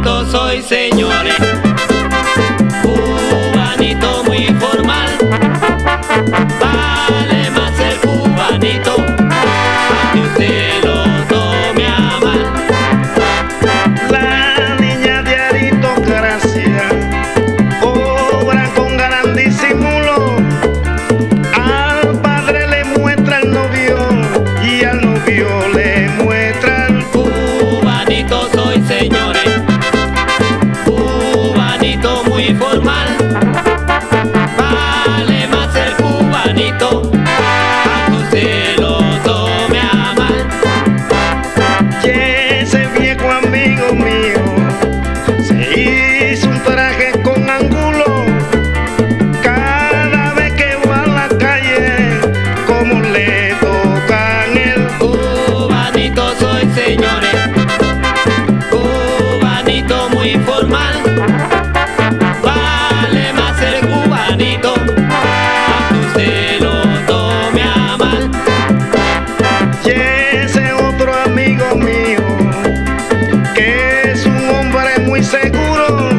Cubanito soy, señores. Cubanito muy formal. Vale más ser cubanito, aunque usted lo tome a mal. La niña de aristocracia obra con gran disimulo. Al padre le muestra el novio y al novio le muestra el cubanito soy, señores. Cubanito muy formal. Vale más ser cubanito, aunque usted lo tome a mal. Y ese viejo amigo mío se hizo un traje con ángulo. Cada vez que va a la calle, como le tocan el cubanito soy, señores. Cubanito muy formal. Vale más ser cubanito, aunque usted lo tome a mal. Y ese otro amigo mío, que es un hombre muy seguro,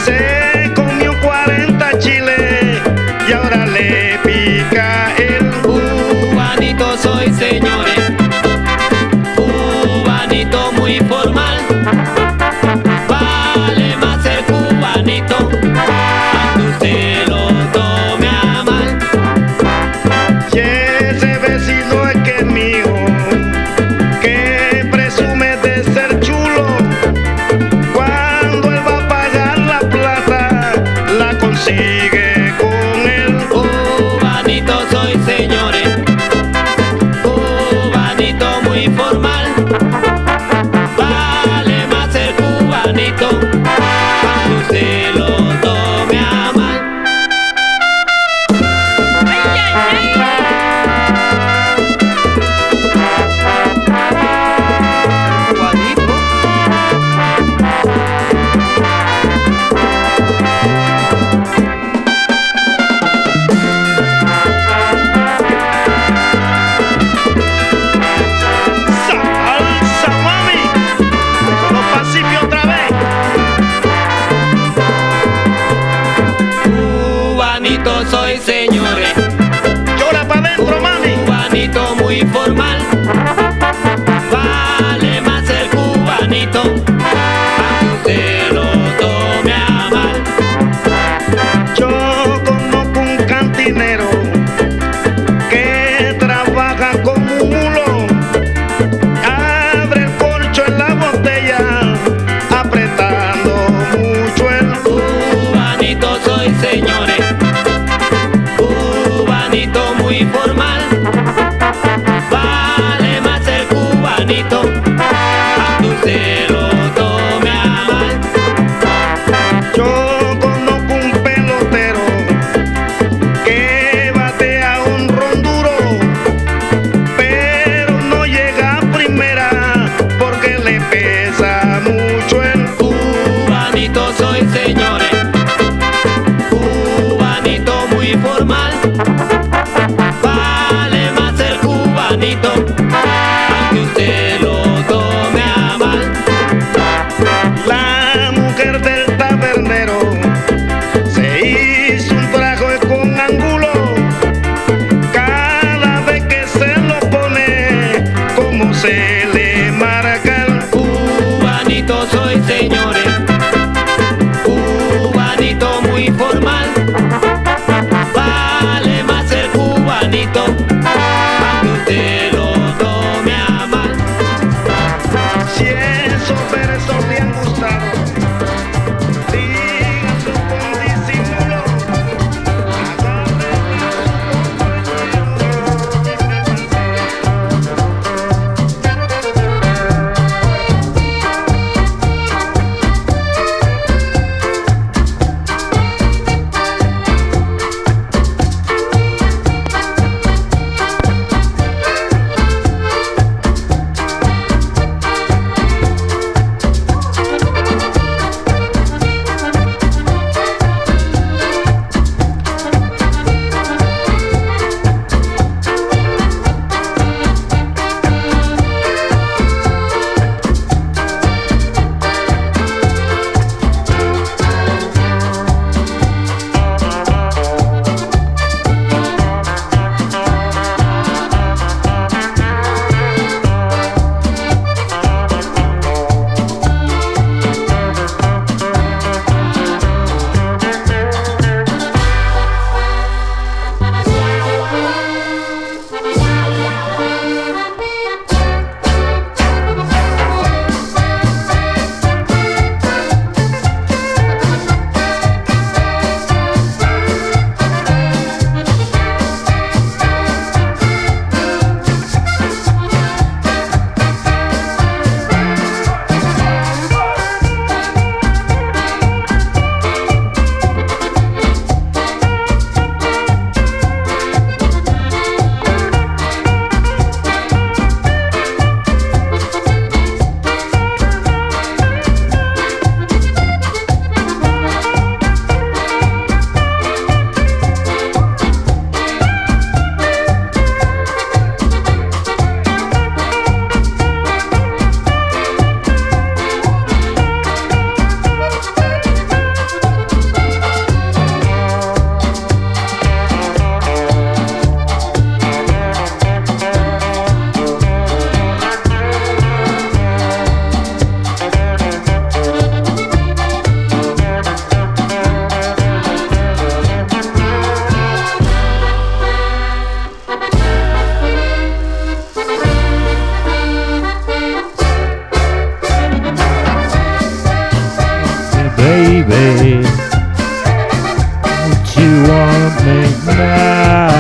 se comió 40 chiles y ahora le pica el cubanito soy, señores. Cubanito muy formal. Vale más ser cubanito, aunque usted lo tome a mal. Y ese vecino es que es mío, que presume de ser chulo. Cuando él va a pagar la plata, la consigue con él. Cubanito soy, señores. Cubanito muy formal. Vale más ser cubanito, aunque usted lo tome a mal. Salsa, mami, los pacifios otra vez. Cubanito soy, señores. Llora pa' dentro, mami. Cubanito muy formal. Vale más ser cubanito, aunque usted lo tome a mal. Yo conozco un cantinero que trabaja como un mulo. Abre el corcho en la botella, apretando mucho el cubanito soy, señores. Cubanito muy formal. Vale más ser cubanito, aunque usted lo tome a mal. Yo conozco un pelotero que batea un ronduro, pero no llega a primera porque le pesa mucho el cubanito soy, señores. Cubanito muy formal. Vale más ser cubanito, aunque usted lo tome a mal. La mujer del tabernero se hizo un traje con ángulo. Cada vez que se lo pone, como se le marca el cubanito soy, señores. Cubanito muy formal. Vale más ser cubanito, aunque usted lo tome a mal. Si esos versos le han gustado, díganlo con disimulo. baby. Don't you want me now?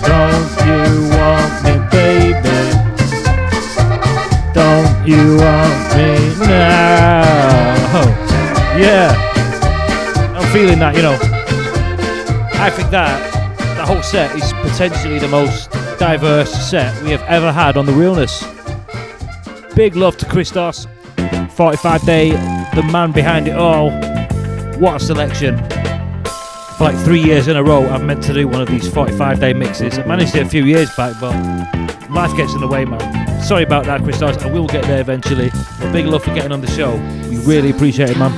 Don't you want me, baby? Don't you want me now? Yeah, I'm feeling that, you know. I think that whole set is potentially the most diverse set we have ever had on the Realness. Big love to Cristoz, 45 Day, the man behind it all. What a selection. For like 3 years in a row, I've meant to do one of these 45 Day mixes. I managed it a few years back, but life gets in the way, man. Sorry about that, Cristoz. I will get there eventually. But big love for getting on the show. We really appreciate it, man.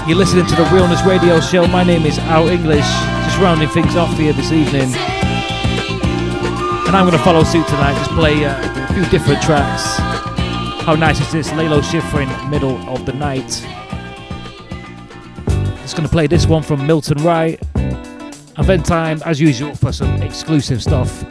You're listening to the Realness Radio Show. My name is Al English, just rounding things off here this evening. And I'm going to follow suit tonight, just play a few different tracks. How nice is this? Lalo Schifrin, Middle of the Night. Just going to play this one from Milton Wright. And then time, as usual, for some exclusive stuff.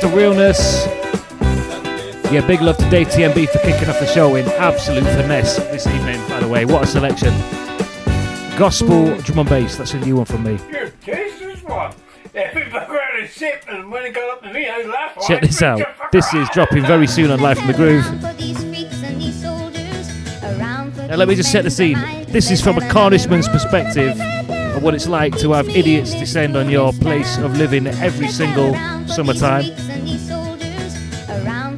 Mr. Realness. Yeah, big love to Dave TMB for kicking off the show in absolute finesse this evening, by the way. What a selection. Gospel drum and bass, that's a new one from me. Check this out. This is dropping very soon on Live from the Groove. Now let me just set the scene. This is from a Cornishman's perspective of what it's like to have idiots descend on your place of living every single summertime.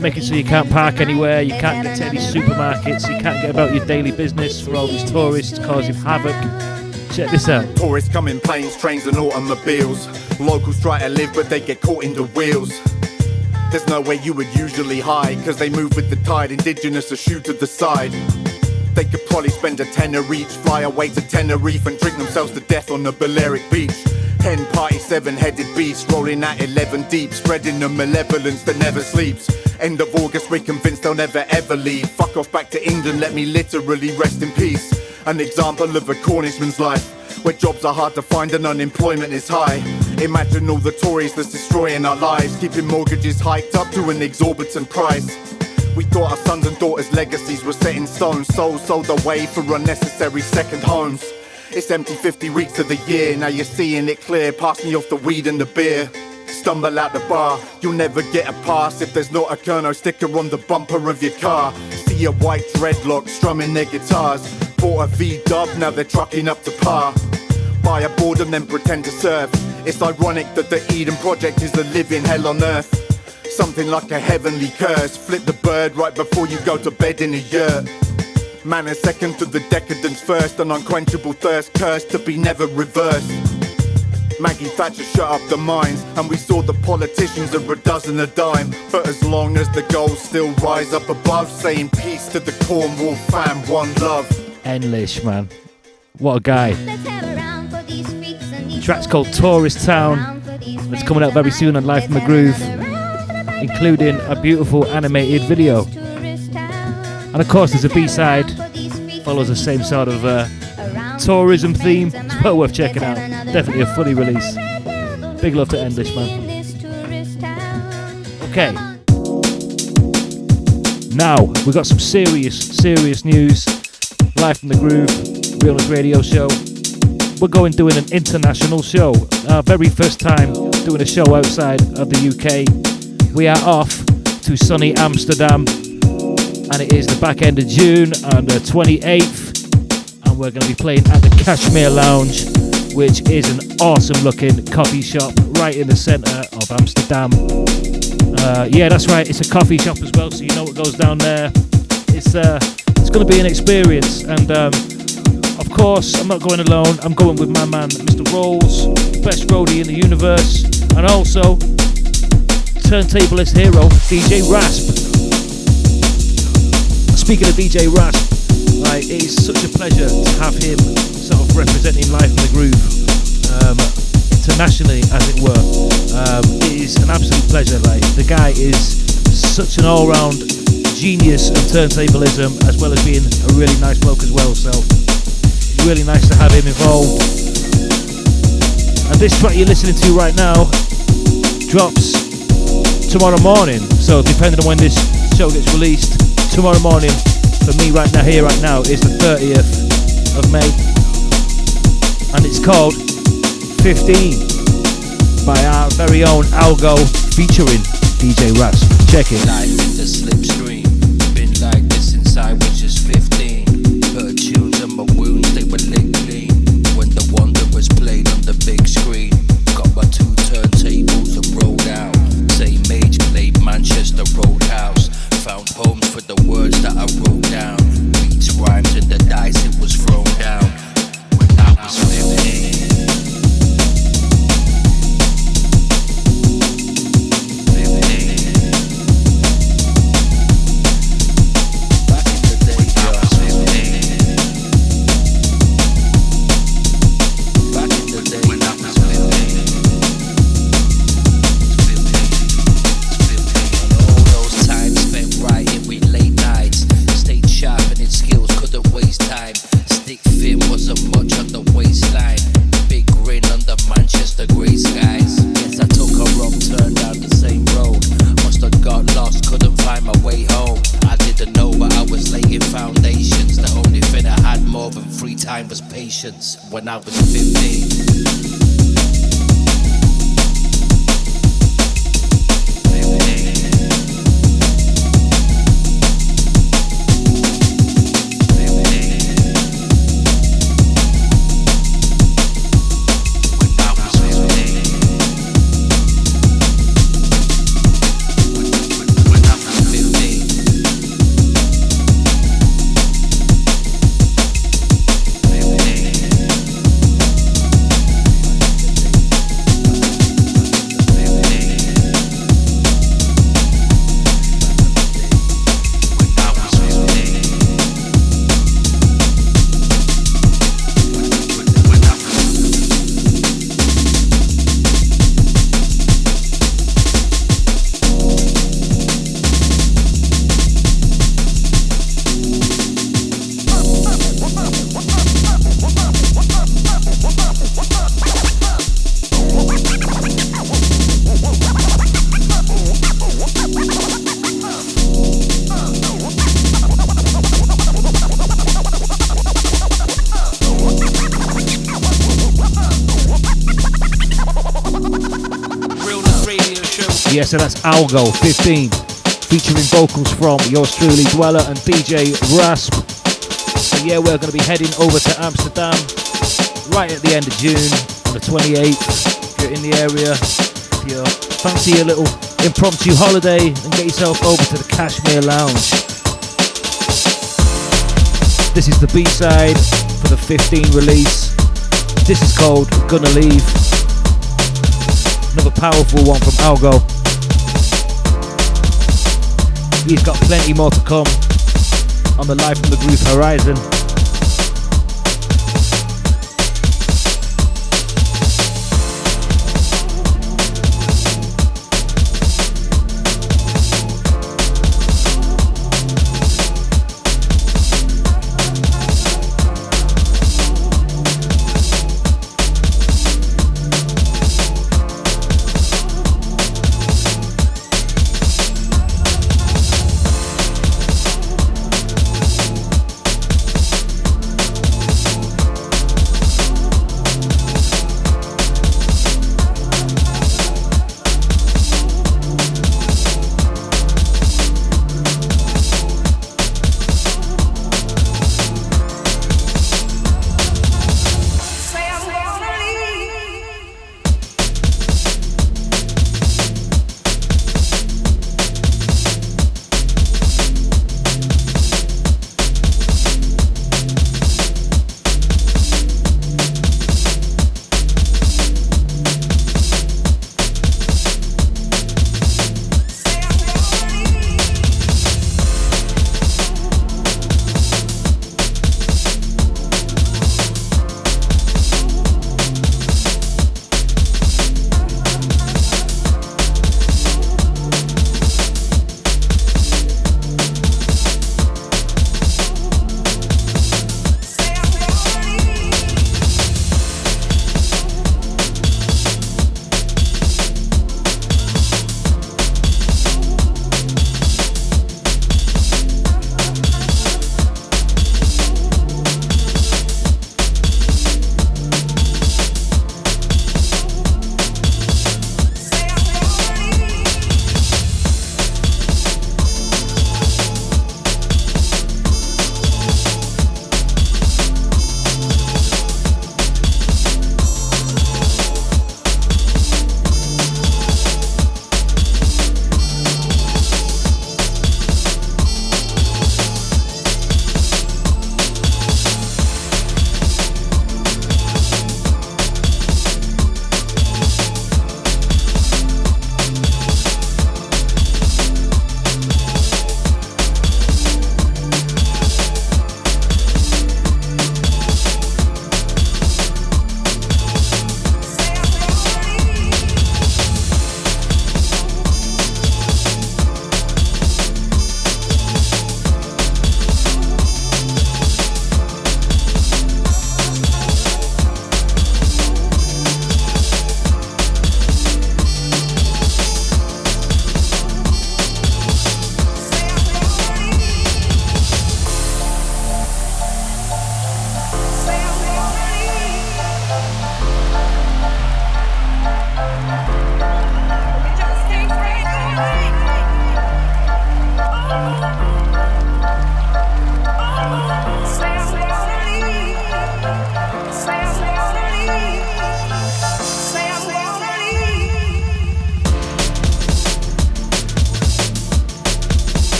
Making sure you can't park anywhere, you can't get to any supermarkets, you can't get about your daily business for all these tourists causing havoc. Check this out. Tourists come in planes, trains and automobiles. Locals try to live but they get caught in the wheels. There's nowhere you would usually hide, cause they move with the tide. Indigenous are shoot to the side. They could probably spend a tenner each, fly away to Tenerife and drink themselves to death on the Balearic beach. Hen party, 7-headed beast, rolling at 11 deep, spreading the malevolence that never sleeps. End of August, we're convinced they'll never ever leave. Fuck off back to England, let me literally rest in peace. An example of a Cornishman's life, where jobs are hard to find and unemployment is high. Imagine all the Tories that's destroying our lives, keeping mortgages hiked up to an exorbitant price. We thought our sons and daughters' legacies were set in stone, souls sold away for unnecessary second homes. It's empty 50 weeks of the year, now you're seeing it clear. Pass me off the weed and the beer. Stumble out the bar, you'll never get a pass if there's not a Kerno sticker on the bumper of your car. See a white dreadlock strumming their guitars. Bought a V-dub, now they're trucking up to par. Buy a board and then pretend to surf. It's ironic that the Eden Project is a living hell on earth. Something like a heavenly curse. Flip the bird right before you go to bed in a yurt. Man is second to the decadence first. An unquenchable thirst cursed to be never reversed. Maggie Thatcher shut up the mines, and we saw the politicians of a dozen a dime. But as long as the goals still rise up above, saying peace to the Cornwall fam, one love. English, man. What a guy. The track's called Tourist Town. It's coming out very soon on Live from the Groove, including a beautiful animated video. And of course there's a B-side, follows the same sort of tourism theme. It's well worth checking out. Definitely a fully release. Big love to English, man. Okay. Now, we've got some serious news. Live from the Groove, Realness Radio Show. We're doing an international show. Our very first time doing a show outside of the UK. We are off to sunny Amsterdam, and it is the back end of June on the 28th, and we're going to be playing at the Kashmir Lounge, which is an awesome looking coffee shop right in the centre of Amsterdam. Yeah, that's right, it's a coffee shop as well, so you know what goes down there. It's going to be an experience, and of course I'm not going alone. I'm going with my man Mr. Rolls, best roadie in the universe, and also turntablist hero DJ Rasp. Speaking of DJ Rasp, like, it is such a pleasure to have him sort of representing Live from the Groove internationally, as it were. It is an absolute pleasure. Like, the guy is such an all-round genius of turntablism, as well as being a really nice bloke as well, so really nice to have him involved. And this track you're listening to right now drops tomorrow morning, so depending on when this show gets released, tomorrow morning for me right now is the 30th of May, and it's called 15 by our very own Algo featuring DJ Rasp. Check it. Life in the slipstream, been like this since I was just 15. Heard tunes and my wounds, they were licked clean when the Wanderers played on the big screen. Got my 2 turntables and rolled out. Same age, played Manchester Roadhouse. Found homes for the words that I wrote down. Beats, rhymes, and the dice, it was thrown down when I was 15. sessions when I was 15. Yeah, so that's Algo 15, featuring vocals from yours truly, Dweller, and DJ Rasp. So yeah, we're going to be heading over to Amsterdam right at the end of June on the 28th. If you're in the area, if you fancy a little impromptu holiday, then get yourself over to the Kashmir Lounge. This is the B-side for the 15 release. This is called Gonna Leave. Another powerful one from Algo. He's got plenty more to come on the Live from the Groove horizon.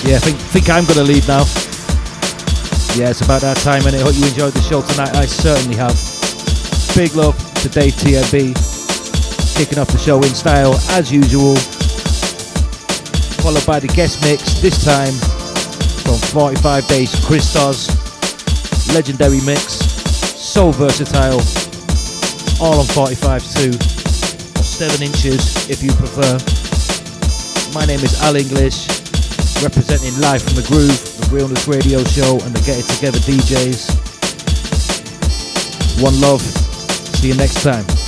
Yeah, I think I'm gonna leave now. Yeah, it's about that time, and I hope you enjoyed the show tonight. I certainly have. Big love to Dave TMB, kicking off the show in style as usual, followed by the guest mix, this time from 45 Days Cristoz. Legendary mix, so versatile, all on 45s too, or 7 inches if you prefer. My name is Al English, representing Live from the Groove, the Realness Radio Show and the Get It Together DJs. One love, see you next time.